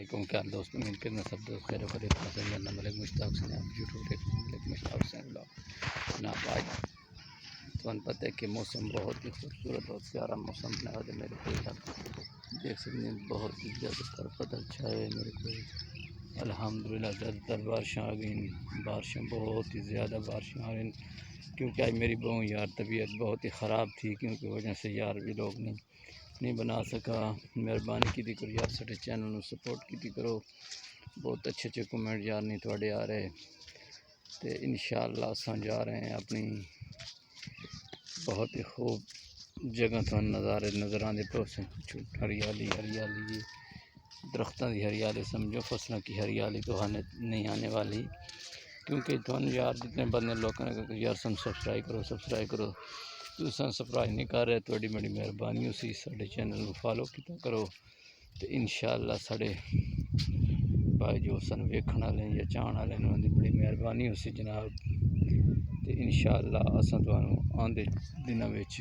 علیکم، کیا دوست امید کرنا سب دوست خیر و خیریت سے ہیں۔ میں ملک مشتاق سے آپ یوٹیوب دیکھ رہے ہیں، ملک مشتاق سے بلاگ جناب۔ آج تو پتہ ہے کہ موسم بہت ہی خوبصورت اور پیارا موسم بنا ہے میرے کو، دیکھ سکتے ہیں بہت ہی زیادہ تر بدل چھائے میرے کو۔ الحمدللہ زیادہ تر بارشیں آ گئیں، بارشیں بہت ہی زیادہ بارشیں آ رہی، کیونکہ آج میری بہو یار طبیعت بہت ہی خراب تھی، کیونکہ وجہ سے یار بھی لوگ نہیں بنا سکا۔ مہربانی کی کرو یار، ساڈے چینل نو سپورٹ کی کرو، بہت اچھے کمنٹ یار نہیں تھوڑے آ رہے، تو انشاءاللہ اساں جا رہے ہیں اپنی بہت ہی خوب جگہ تو نظارے نظر آنے پہ، ہریالی ہریالی، درختوں کی ہریالی سمجھو، فصلوں کی ہریالی تو نہیں آنے والی، کیونکہ تھوڑا یار جتنے بندے لوگوں نے کہا یار سن سبسکرائب کرو، تو سبسکرائب نہیں کر رہے، تھوڑی بڑی مہربانی اسی ساڈے چینل کو فالو کیتا کرو، تو انشاءاللہ ساڈے بھائی جو سن ویکھن والے یا چاہن والے انہاں دی بڑی مہربانی اسی جناب، تو انشاءاللہ اساں تانوں آندے دنوں وچ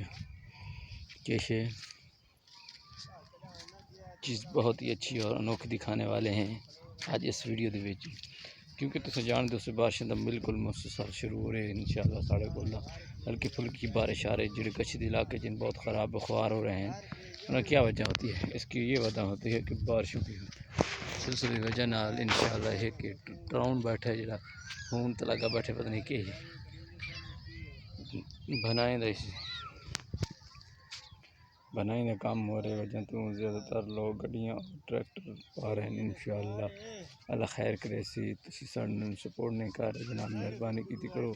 کچھ چیز بہت ہی اچھی اور انوکھی دکھانے والے ہیں آج اس ویڈیو دے وچ، کیونکہ تساں جانتے ہو بارشیں تو بالکل مسلسل شروع ہو رہے ہیں۔ انشاءاللہ ساڑے کو ہلکی پھلکی بارش آ رہی، جڑے کچھ علاقے جن بہت خراب بخار ہو رہے ہیں، انہیں کیا وجہ ہوتی ہے؟ اس کی یہ وجہ ہوتی ہے کہ بارشوں کی سلسلے وجہ نال انشاءاللہ ہے کہ ڈراؤن بیٹھا ہے، جڑا خون تے لگا بیٹھے، پتہ نہیں کہ بنائی کا کام ہو رہے وجہ تو زیادہ تر لوگ گڈیاں ٹریکٹر پا رہے ہیں۔ انشاءاللہ اللہ خیر کرے، تسی ساڈے سپورٹ نہیں کر رہے جناب، مہربانی کیتی کرو،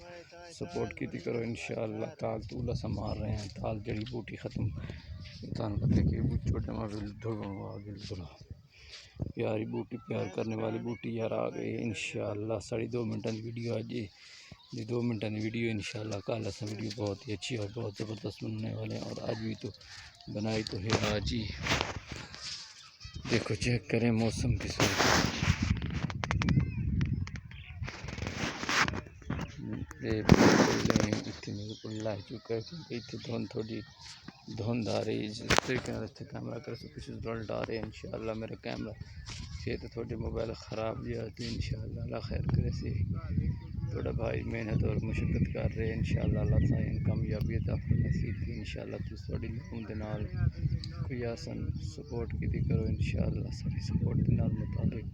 سپورٹ کیتی کرو۔ انشاءاللہ تال تول اساں مار رہے ہیں، تال جڑی بوٹی ختم تان پتہ کہ چھوٹے پیاری بوٹی، پیار کرنے والی بوٹی یار آ گئی انشاءاللہ۔ ساڑی 2 منٹاں دی ویڈیو آج یہ 2 منٹاں دی ویڈیو انشاءاللہ کل اساں ویڈیو بہت ہی اچھی اور بہت زبردست بننے والے ہیں، اور آج بھی تو بنائی تو ہے آج ہی، دیکھو چیک کریں موسم کی صورت بالکل لہ چکا ہے، کیونکہ اتنے دھند تھوڑی دھند آ رہی، جس طریقے سے اتنے کیمرہ کر سو کچھ رزلٹ آ رہے ہیں انشاءاللہ۔ میرا کیمرہ پھر تو تھوڑے موبائل خراب بھی آتی انشاءاللہ، اللہ خیر کرے سے تھوڑا بھائی محنت اور مشقت کر رہے ہیں انشاءاللہ، اللہ تعالیٰ کامیابی عطا نصیب کی انشاءاللہ۔ تس تھوڑی لوگوں دے نال کوئی آسن سپورٹ کیتی کرو انشاءاللہ، ساری سپورٹ دے نال مطابق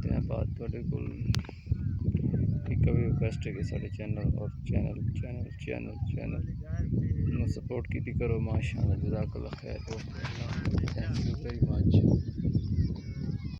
تے بعد تھوڑے کول ایک ریکویسٹ ہے کہ ساڈے چینل نو سپورٹ کیتی کرو، ماشاءاللہ، جزاک اللہ خیر، تھینک یو ویری مچ۔